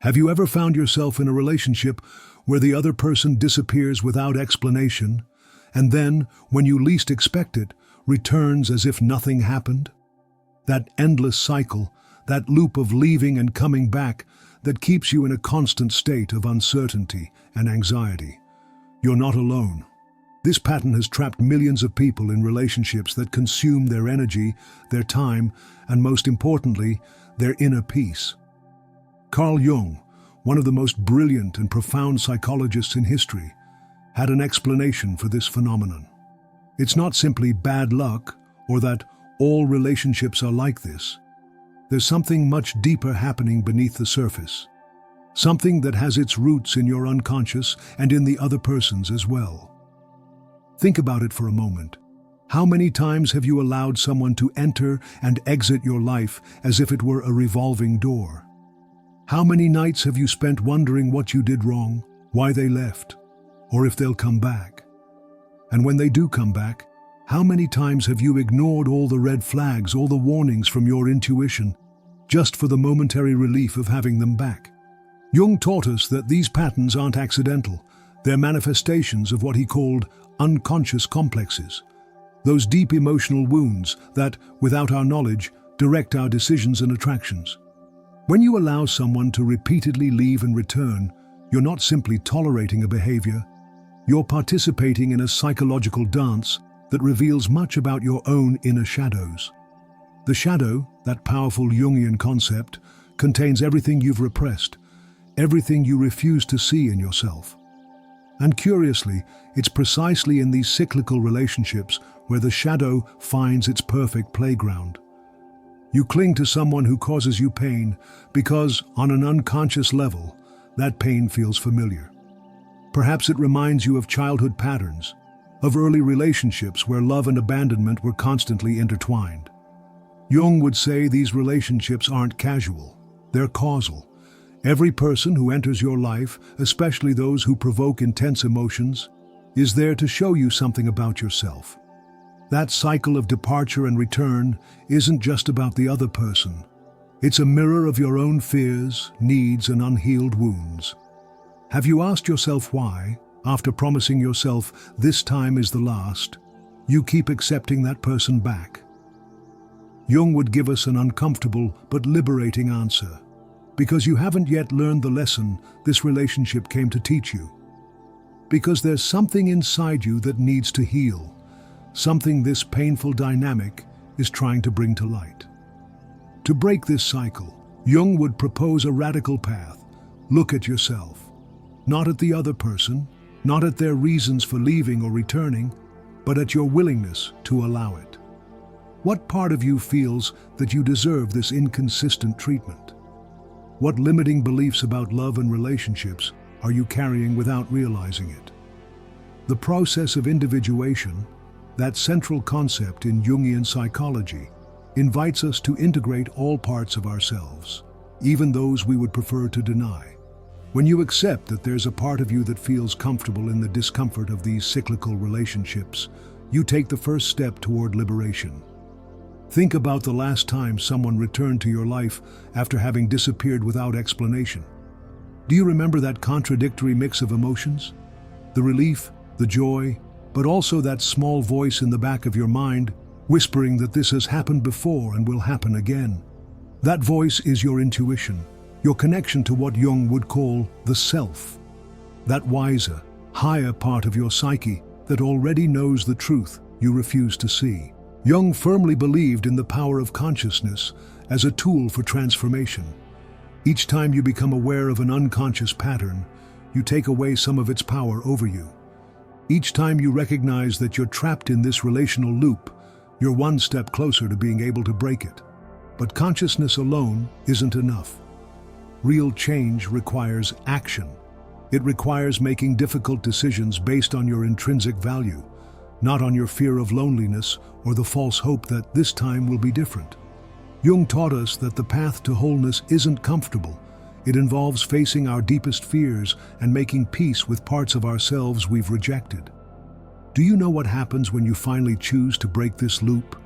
Have you ever found yourself in a relationship where the other person disappears without explanation, and then, when you least expect it, returns as if nothing happened? That endless cycle, that loop of leaving and coming back, that keeps you in a constant state of uncertainty and anxiety. You're not alone. This pattern has trapped millions of people in relationships that consume their energy, their time, and most importantly, their inner peace. Carl Jung, one of the most brilliant and profound psychologists in history, had an explanation for this phenomenon. It's not simply bad luck or that all relationships are like this. There's something much deeper happening beneath the surface. Something that has its roots in your unconscious and in the other person's as well. Think about it for a moment. How many times have you allowed someone to enter and exit your life as if it were a revolving door? How many nights have you spent wondering what you did wrong, why they left, or if they'll come back? And when they do come back, how many times have you ignored all the red flags, all the warnings from your intuition, just for the momentary relief of having them back? Jung taught us that these patterns aren't accidental. They're manifestations of what he called unconscious complexes. Those deep emotional wounds that, without our knowledge, direct our decisions and attractions. When you allow someone to repeatedly leave and return, you're not simply tolerating a behavior, you're participating in a psychological dance that reveals much about your own inner shadows. The shadow, that powerful Jungian concept, contains everything you've repressed, everything you refuse to see in yourself. And curiously, it's precisely in these cyclical relationships where the shadow finds its perfect playground. You cling to someone who causes you pain because, on an unconscious level, that pain feels familiar. Perhaps it reminds you of childhood patterns, of early relationships where love and abandonment were constantly intertwined. Jung would say these relationships aren't casual, they're causal. Every person who enters your life, especially those who provoke intense emotions, is there to show you something about yourself. That cycle of departure and return isn't just about the other person. It's a mirror of your own fears, needs, and unhealed wounds. Have you asked yourself why, after promising yourself this time is the last, you keep accepting that person back? Jung would give us an uncomfortable but liberating answer. Because you haven't yet learned the lesson this relationship came to teach you. Because there's something inside you that needs to heal, something this painful dynamic is trying to bring to light. To break this cycle, Jung would propose a radical path. Look at yourself. Not at the other person, not at their reasons for leaving or returning, but at your willingness to allow it. What part of you feels that you deserve this inconsistent treatment? What limiting beliefs about love and relationships are you carrying without realizing it? The process of individuation, that central concept in Jungian psychology, invites us to integrate all parts of ourselves, even those we would prefer to deny. When you accept that there's a part of you that feels comfortable in the discomfort of these cyclical relationships, you take the first step toward liberation. Think about the last time someone returned to your life after having disappeared without explanation. Do you remember that contradictory mix of emotions? The relief, the joy, but also that small voice in the back of your mind whispering that this has happened before and will happen again. That voice is your intuition, your connection to what Jung would call the self. That wiser, higher part of your psyche that already knows the truth you refuse to see. Jung firmly believed in the power of consciousness as a tool for transformation. Each time you become aware of an unconscious pattern, you take away some of its power over you. Each time you recognize that you're trapped in this relational loop, you're one step closer to being able to break it. But consciousness alone isn't enough. Real change requires action. It requires making difficult decisions based on your intrinsic value, not on your fear of loneliness or the false hope that this time will be different. Jung taught us that the path to wholeness isn't comfortable. It involves facing our deepest fears and making peace with parts of ourselves we've rejected. Do you know what happens when you finally choose to break this loop?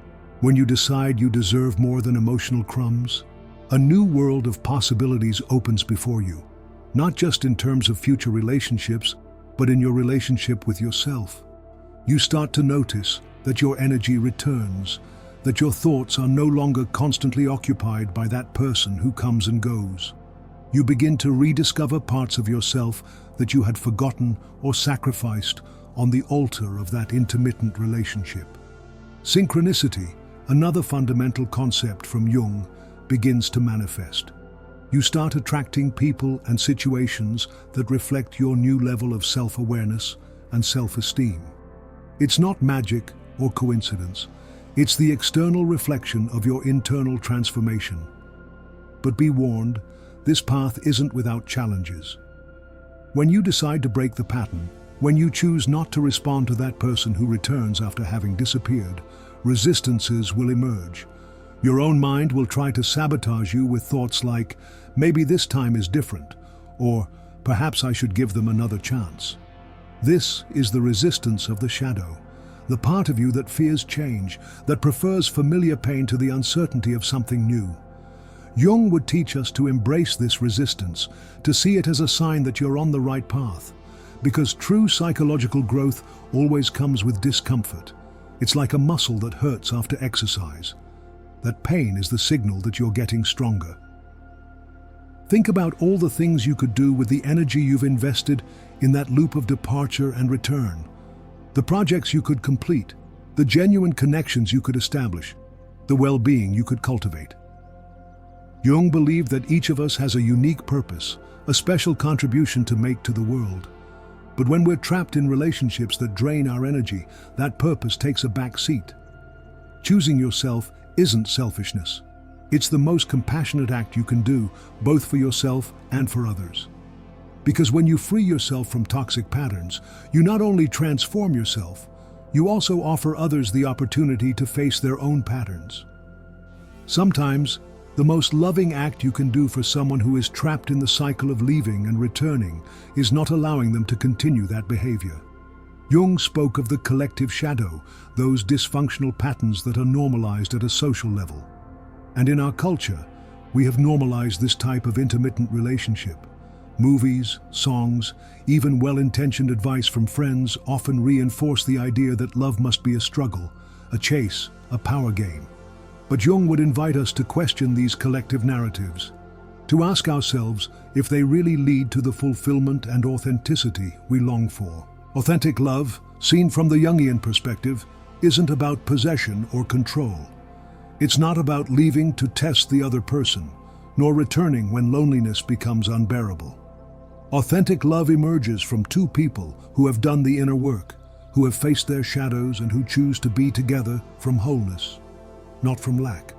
When you decide you deserve more than emotional crumbs? A new world of possibilities opens before you, not just in terms of future relationships, but in your relationship with yourself. You start to notice that your energy returns, that your thoughts are no longer constantly occupied by that person who comes and goes. You begin to rediscover parts of yourself that you had forgotten or sacrificed on the altar of that intermittent relationship. Synchronicity, another fundamental concept from Jung, begins to manifest. You start attracting people and situations that reflect your new level of self-awareness and self-esteem. It's not magic or coincidence. It's the external reflection of your internal transformation. But be warned, this path isn't without challenges. When you decide to break the pattern, when you choose not to respond to that person who returns after having disappeared, resistances will emerge. Your own mind will try to sabotage you with thoughts like, maybe this time is different, or perhaps I should give them another chance. This is the resistance of the shadow, the part of you that fears change, that prefers familiar pain to the uncertainty of something new. Jung would teach us to embrace this resistance, to see it as a sign that you're on the right path, because true psychological growth always comes with discomfort. It's like a muscle that hurts after exercise. That pain is the signal that you're getting stronger. Think about all the things you could do with the energy you've invested in that loop of departure and return. The projects you could complete, the genuine connections you could establish, the well-being you could cultivate. Jung believed that each of us has a unique purpose, a special contribution to make to the world. But when we're trapped in relationships that drain our energy, that purpose takes a back seat. Choosing yourself isn't selfishness. It's the most compassionate act you can do, both for yourself and for others. Because when you free yourself from toxic patterns, you not only transform yourself, you also offer others the opportunity to face their own patterns. Sometimes, the most loving act you can do for someone who is trapped in the cycle of leaving and returning is not allowing them to continue that behavior. Jung spoke of the collective shadow, those dysfunctional patterns that are normalized at a social level. And in our culture, we have normalized this type of intermittent relationship. Movies, songs, even well-intentioned advice from friends often reinforce the idea that love must be a struggle, a chase, a power game. But Jung would invite us to question these collective narratives, to ask ourselves if they really lead to the fulfillment and authenticity we long for. Authentic love, seen from the Jungian perspective, isn't about possession or control. It's not about leaving to test the other person, nor returning when loneliness becomes unbearable. Authentic love emerges from two people who have done the inner work, who have faced their shadows and who choose to be together from wholeness, not from lack.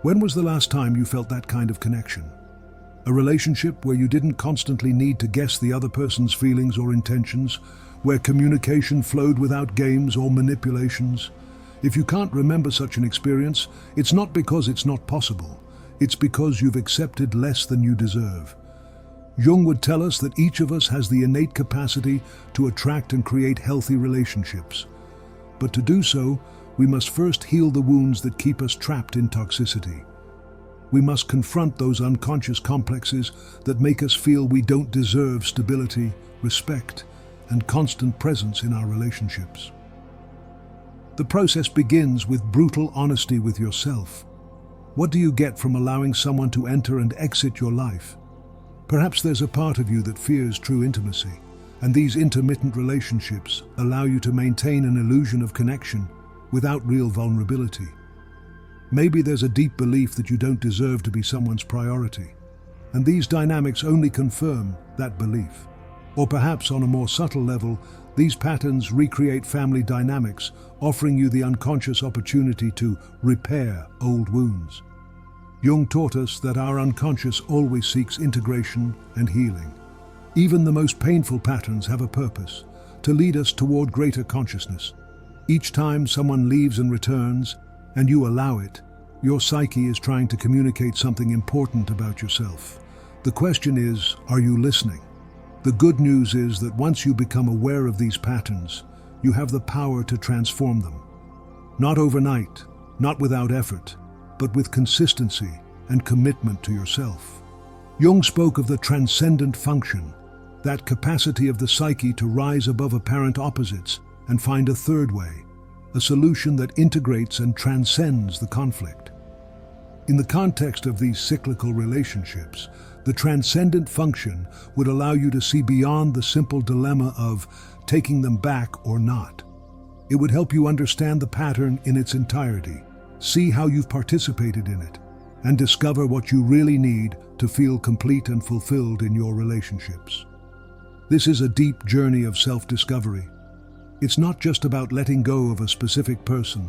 When was the last time you felt that kind of connection? A relationship where you didn't constantly need to guess the other person's feelings or intentions, where communication flowed without games or manipulations. If you can't remember such an experience, it's not because it's not possible. It's because you've accepted less than you deserve. Jung would tell us that each of us has the innate capacity to attract and create healthy relationships. But to do so, we must first heal the wounds that keep us trapped in toxicity. We must confront those unconscious complexes that make us feel we don't deserve stability, respect, and constant presence in our relationships. The process begins with brutal honesty with yourself. What do you get from allowing someone to enter and exit your life? Perhaps there's a part of you that fears true intimacy, and these intermittent relationships allow you to maintain an illusion of connection without real vulnerability. Maybe there's a deep belief that you don't deserve to be someone's priority, and these dynamics only confirm that belief. Or perhaps on a more subtle level, these patterns recreate family dynamics, offering you the unconscious opportunity to repair old wounds. Jung taught us that our unconscious always seeks integration and healing. Even the most painful patterns have a purpose, to lead us toward greater consciousness. Each time someone leaves and returns, and you allow it, your psyche is trying to communicate something important about yourself. The question is, are you listening? The good news is that once you become aware of these patterns, you have the power to transform them. Not overnight, not without effort, but with consistency and commitment to yourself. Jung spoke of the transcendent function, that capacity of the psyche to rise above apparent opposites and find a third way, a solution that integrates and transcends the conflict. In the context of these cyclical relationships, the transcendent function would allow you to see beyond the simple dilemma of taking them back or not. It would help you understand the pattern in its entirety, see how you've participated in it, and discover what you really need to feel complete and fulfilled in your relationships. This is a deep journey of self-discovery. It's not just about letting go of a specific person,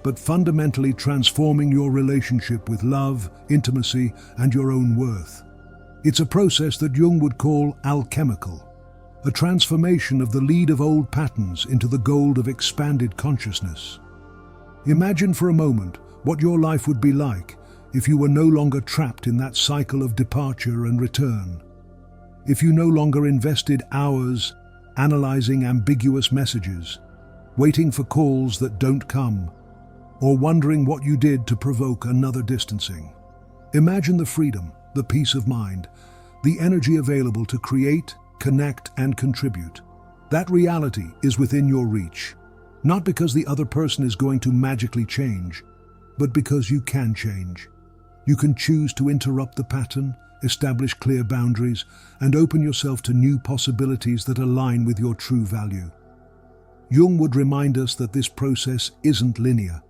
but fundamentally transforming your relationship with love, intimacy, and your own worth. It's a process that Jung would call alchemical, a transformation of the lead of old patterns into the gold of expanded consciousness. Imagine for a moment what your life would be like if you were no longer trapped in that cycle of departure and return. If you no longer invested hours analyzing ambiguous messages, waiting for calls that don't come, or wondering what you did to provoke another distancing. Imagine the freedom, the peace of mind, the energy available to create, connect, and contribute. That reality is within your reach, not because the other person is going to magically change, but because you can change. You can choose to interrupt the pattern, establish clear boundaries, and open yourself to new possibilities that align with your true value. Jung would remind us that this process isn't linear.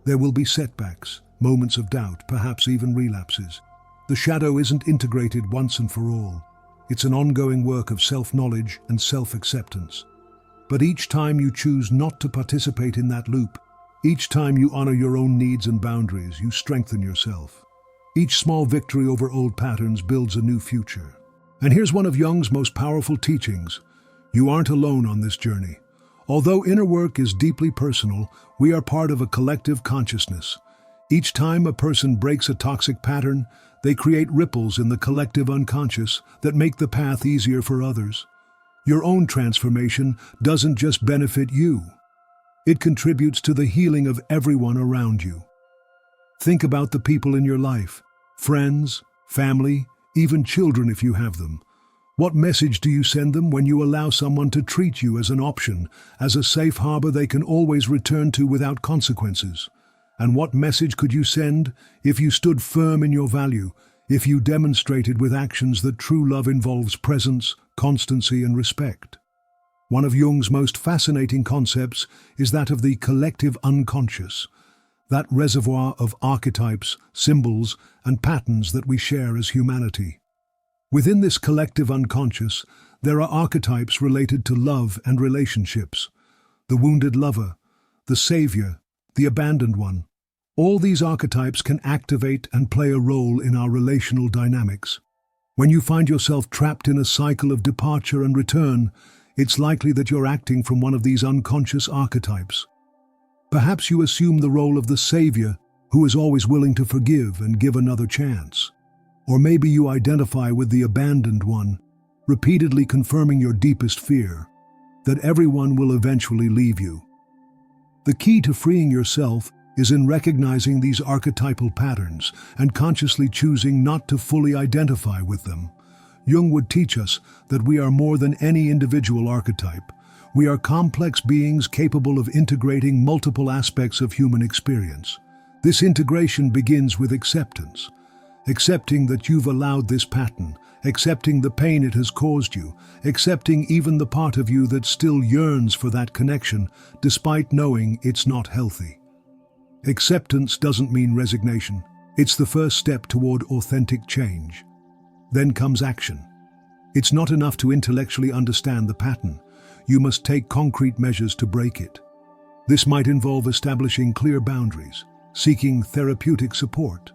There will be setbacks, moments of doubt, perhaps even relapses. The shadow isn't integrated once and for all. It's an ongoing work of self-knowledge and self-acceptance. But each time you choose not to participate in that loop, each time you honor your own needs and boundaries, you strengthen yourself. Each small victory over old patterns builds a new future. And here's one of Jung's most powerful teachings. You aren't alone on this journey. Although inner work is deeply personal, we are part of a collective consciousness. Each time a person breaks a toxic pattern, they create ripples in the collective unconscious that make the path easier for others. Your own transformation doesn't just benefit you. It contributes to the healing of everyone around you. Think about the people in your life, friends, family, even children if you have them. What message do you send them when you allow someone to treat you as an option, as a safe harbor they can always return to without consequences? And what message could you send if you stood firm in your value, if you demonstrated with actions that true love involves presence, constancy, and respect? One of Jung's most fascinating concepts is that of the collective unconscious, that reservoir of archetypes, symbols, and patterns that we share as humanity. Within this collective unconscious, there are archetypes related to love and relationships. The wounded lover, the savior, the abandoned one. All these archetypes can activate and play a role in our relational dynamics. When you find yourself trapped in a cycle of departure and return, it's likely that you're acting from one of these unconscious archetypes. Perhaps you assume the role of the savior who is always willing to forgive and give another chance. Or maybe you identify with the abandoned one, repeatedly confirming your deepest fear, that everyone will eventually leave you. The key to freeing yourself is in recognizing these archetypal patterns and consciously choosing not to fully identify with them. Jung would teach us that we are more than any individual archetype. We are complex beings capable of integrating multiple aspects of human experience. This integration begins with acceptance. Accepting that you've allowed this pattern, accepting the pain it has caused you, accepting even the part of you that still yearns for that connection, despite knowing it's not healthy. Acceptance doesn't mean resignation. It's the first step toward authentic change. Then comes action. It's not enough to intellectually understand the pattern. You must take concrete measures to break it. This might involve establishing clear boundaries, seeking therapeutic support,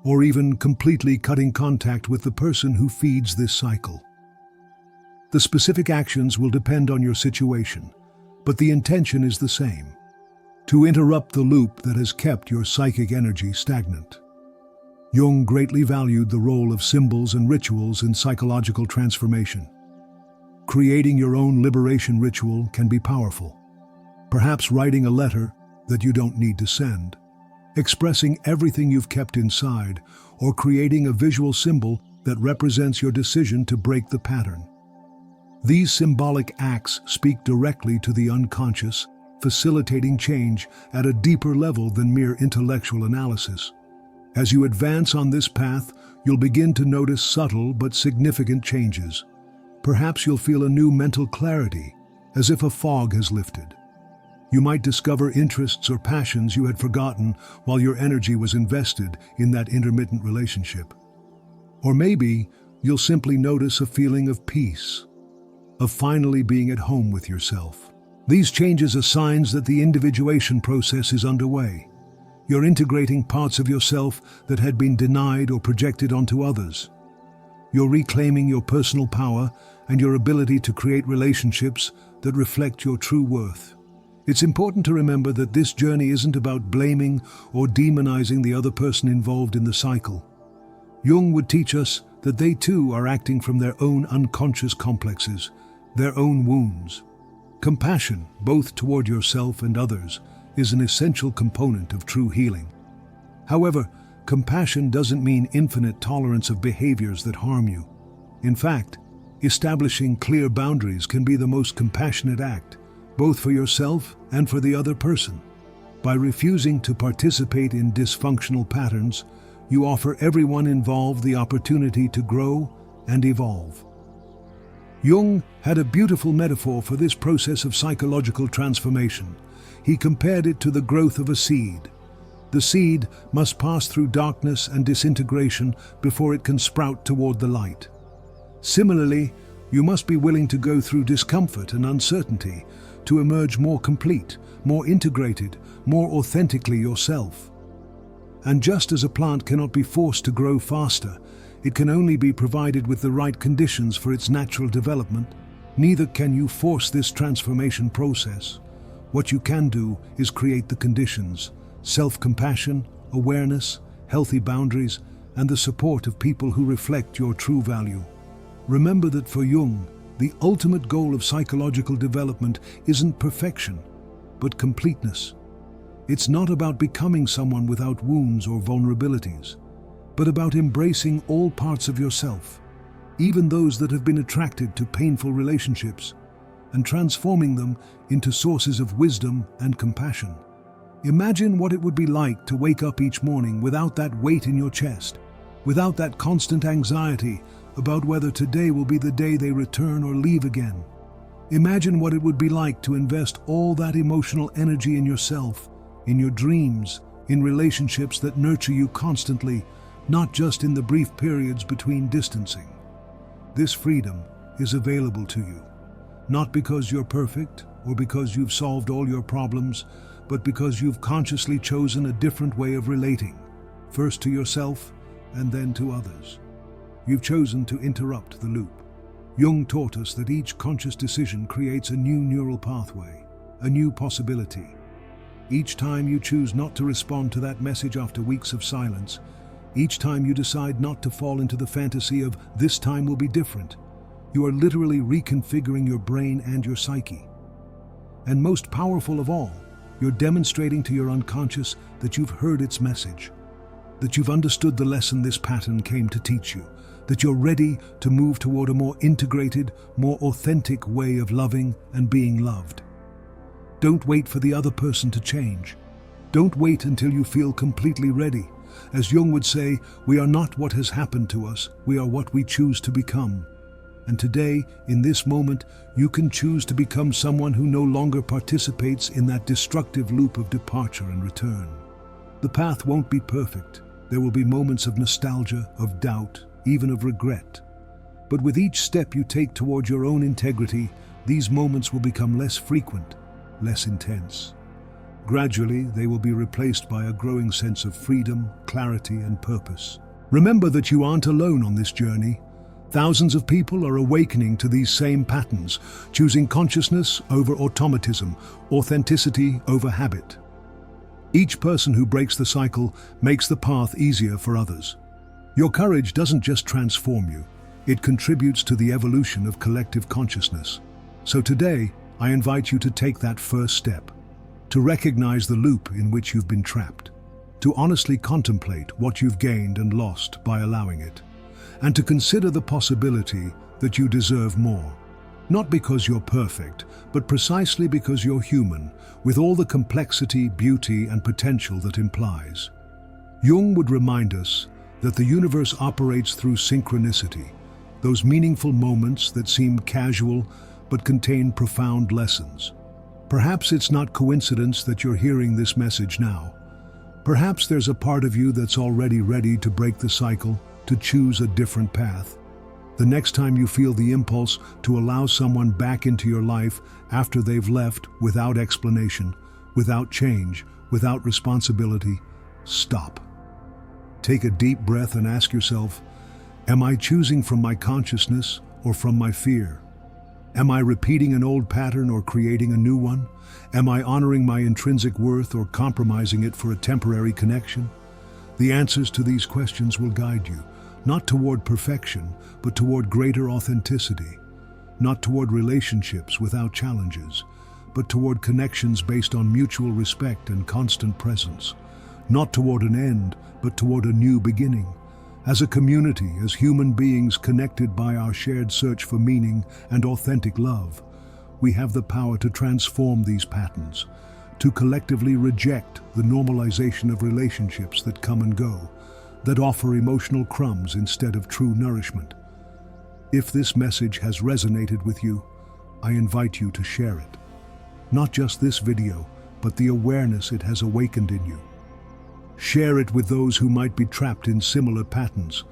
or even completely cutting contact with the person who feeds this cycle. The specific actions will depend on your situation, but the intention is the same: to interrupt the loop that has kept your psychic energy stagnant. Jung greatly valued the role of symbols and rituals in psychological transformation. Creating your own liberation ritual can be powerful. Perhaps writing a letter that you don't need to send, expressing everything you've kept inside, or creating a visual symbol that represents your decision to break the pattern. These symbolic acts speak directly to the unconscious, facilitating change at a deeper level than mere intellectual analysis. As you advance on this path, you'll begin to notice subtle but significant changes. Perhaps you'll feel a new mental clarity, as if a fog has lifted. You might discover interests or passions you had forgotten while your energy was invested in that intermittent relationship. Or maybe you'll simply notice a feeling of peace, of finally being at home with yourself. These changes are signs that the individuation process is underway. You're integrating parts of yourself that had been denied or projected onto others. You're reclaiming your personal power and your ability to create relationships that reflect your true worth. It's important to remember that this journey isn't about blaming or demonizing the other person involved in the cycle. Jung would teach us that they too are acting from their own unconscious complexes, their own wounds. Compassion, both toward yourself and others, is an essential component of true healing. However, compassion doesn't mean infinite tolerance of behaviors that harm you. In fact, establishing clear boundaries can be the most compassionate act, both for yourself and for the other person. By refusing to participate in dysfunctional patterns, you offer everyone involved the opportunity to grow and evolve. Jung had a beautiful metaphor for this process of psychological transformation. He compared it to the growth of a seed. The seed must pass through darkness and disintegration before it can sprout toward the light. Similarly, you must be willing to go through discomfort and uncertainty to emerge more complete, more integrated, more authentically yourself. And just as a plant cannot be forced to grow faster, it can only be provided with the right conditions for its natural development, neither can you force this transformation process. What you can do is create the conditions: self-compassion, awareness, healthy boundaries, and the support of people who reflect your true value. Remember that for Jung, the ultimate goal of psychological development isn't perfection, but completeness. It's not about becoming someone without wounds or vulnerabilities, but about embracing all parts of yourself, even those that have been attracted to painful relationships, and transforming them into sources of wisdom and compassion. Imagine what it would be like to wake up each morning without that weight in your chest, without that constant anxiety about whether today will be the day they return or leave again. Imagine what it would be like to invest all that emotional energy in yourself, in your dreams, in relationships that nurture you constantly, not just in the brief periods between distancing. This freedom is available to you, not because you're perfect or because you've solved all your problems, but because you've consciously chosen a different way of relating, first to yourself and then to others. You've chosen to interrupt the loop. Jung taught us that each conscious decision creates a new neural pathway, a new possibility. Each time you choose not to respond to that message after weeks of silence, each time you decide not to fall into the fantasy of "this time will be different," you are literally reconfiguring your brain and your psyche. And most powerful of all, you're demonstrating to your unconscious that you've heard its message, that you've understood the lesson this pattern came to teach you, that you're ready to move toward a more integrated, more authentic way of loving and being loved. Don't wait for the other person to change. Don't wait until you feel completely ready. As Jung would say, we are not what has happened to us, we are what we choose to become. And today, in this moment, you can choose to become someone who no longer participates in that destructive loop of departure and return. The path won't be perfect. There will be moments of nostalgia, of doubt, even of regret. But with each step you take toward your own integrity, these moments will become less frequent, less intense. Gradually, they will be replaced by a growing sense of freedom, clarity, and purpose. Remember that you aren't alone on this journey. Thousands of people are awakening to these same patterns, choosing consciousness over automatism, authenticity over habit. Each person who breaks the cycle makes the path easier for others. Your courage doesn't just transform you, it contributes to the evolution of collective consciousness. So today, I invite you to take that first step, to recognize the loop in which you've been trapped, to honestly contemplate what you've gained and lost by allowing it, and to consider the possibility that you deserve more. Not because you're perfect, but precisely because you're human, with all the complexity, beauty, and potential that implies. Jung would remind us that the universe operates through synchronicity, those meaningful moments that seem casual but contain profound lessons. Perhaps it's not coincidence that you're hearing this message now. Perhaps there's a part of you that's already ready to break the cycle, to choose a different path. The next time you feel the impulse to allow someone back into your life after they've left without explanation, without change, without responsibility, stop. Take a deep breath and ask yourself, am I choosing from my consciousness or from my fear? Am I repeating an old pattern or creating a new one? Am I honoring my intrinsic worth or compromising it for a temporary connection? The answers to these questions will guide you, not toward perfection, but toward greater authenticity. Not toward relationships without challenges, but toward connections based on mutual respect and constant presence. Not toward an end, but toward a new beginning. As a community, as human beings connected by our shared search for meaning and authentic love, we have the power to transform these patterns, to collectively reject the normalization of relationships that come and go, that offer emotional crumbs instead of true nourishment. If this message has resonated with you, I invite you to share it. Not just this video, but the awareness it has awakened in you. Share it with those who might be trapped in similar patterns.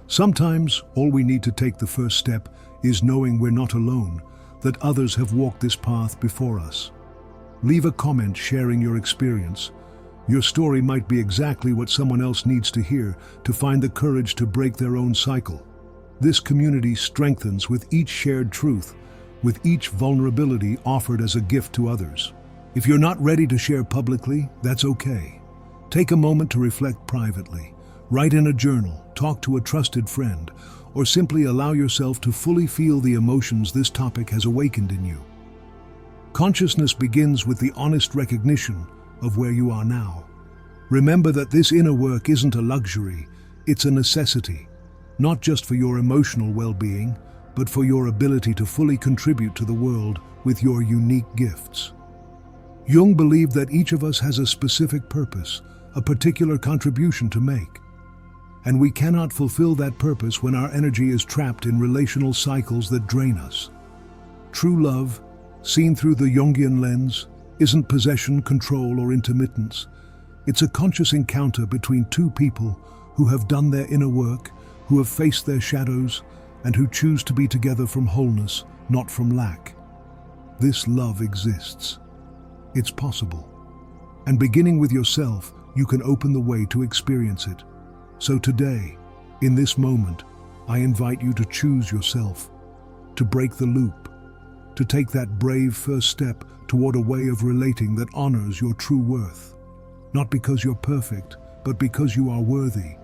Sometimes all we need to take the first step is knowing we're not alone, that others have walked this path before us. Leave a comment sharing your experience. Your story might be exactly what someone else needs to hear to find the courage to break their own cycle. This community strengthens with each shared truth, with each vulnerability offered as a gift to others. If you're not ready to share publicly, that's okay. Take a moment to reflect privately. Write in a journal, talk to a trusted friend, or simply allow yourself to fully feel the emotions this topic has awakened in you. Consciousness begins with the honest recognition of where you are now. Remember that this inner work isn't a luxury, it's a necessity, not just for your emotional well-being, but for your ability to fully contribute to the world with your unique gifts. Jung believed that each of us has a specific purpose, a particular contribution to make. And we cannot fulfill that purpose when our energy is trapped in relational cycles that drain us. True love, seen through the Jungian lens, isn't possession, control, or intermittence. It's a conscious encounter between two people who have done their inner work, who have faced their shadows, and who choose to be together from wholeness, not from lack. This love exists. It's possible. And beginning with yourself, you can open the way to experience it. So today, in this moment, I invite you to choose yourself, to break the loop, to take that brave first step toward a way of relating that honors your true worth. Not because you're perfect, but because you are worthy,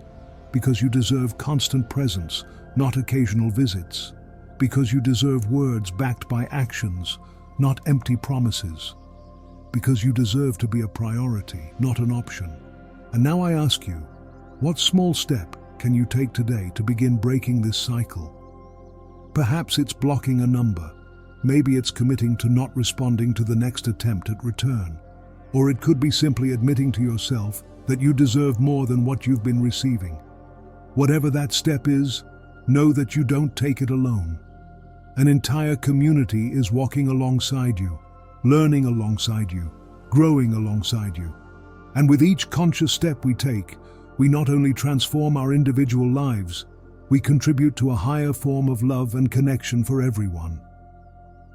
because you deserve constant presence, not occasional visits, because you deserve words backed by actions, not empty promises, because you deserve to be a priority, not an option. And now I ask you, what small step can you take today to begin breaking this cycle? Perhaps it's blocking a number. Maybe it's committing to not responding to the next attempt at return. Or it could be simply admitting to yourself that you deserve more than what you've been receiving. Whatever that step is, know that you don't take it alone. An entire community is walking alongside you, learning alongside you, growing alongside you. And with each conscious step we take, we not only transform our individual lives, we contribute to a higher form of love and connection for everyone.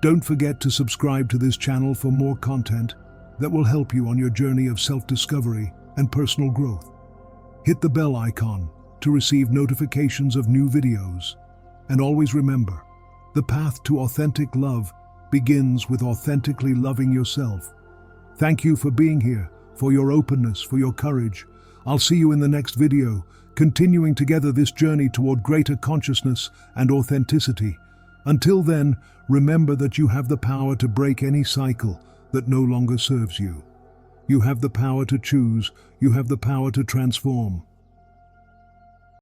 Don't forget to subscribe to this channel for more content that will help you on your journey of self-discovery and personal growth. Hit the bell icon to receive notifications of new videos. And always remember, the path to authentic love begins with authentically loving yourself. Thank you for being here, for your openness, for your courage. I'll see you in the next video, continuing together this journey toward greater consciousness and authenticity. Until then, remember that you have the power to break any cycle that no longer serves you. You have the power to choose. You have the power to transform.